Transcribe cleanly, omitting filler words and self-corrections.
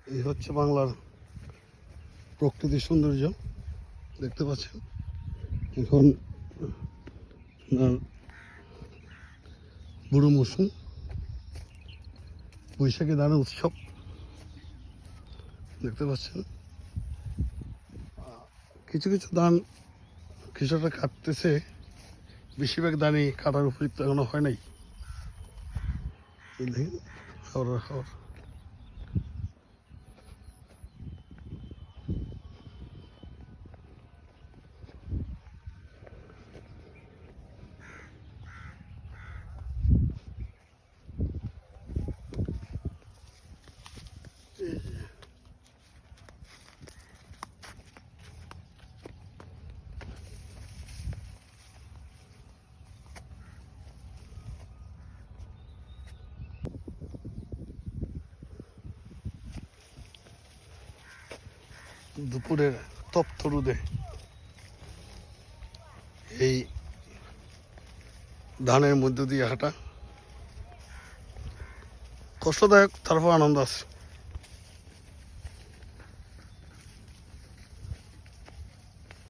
এই হচ্ছে বাংলার প্রকৃতির সৌন্দর্য, দেখতে পাচ্ছেন। এখন বুড়ো মৌসুম, বৈশাখী ধানের উৎসব, দেখতে পাচ্ছেন। কিছু কিছু ধান কৃষকরা কাটতেছে, বেশিরভাগ ধানই কাটার উপযুক্ত এখনো হয় নাই। দেখেন খবর দুপুরের তপ্ত রোদে এই ধানের মধ্য দিয়ে হাঁটা কষ্টদায়ক, তারপর আনন্দ আছে।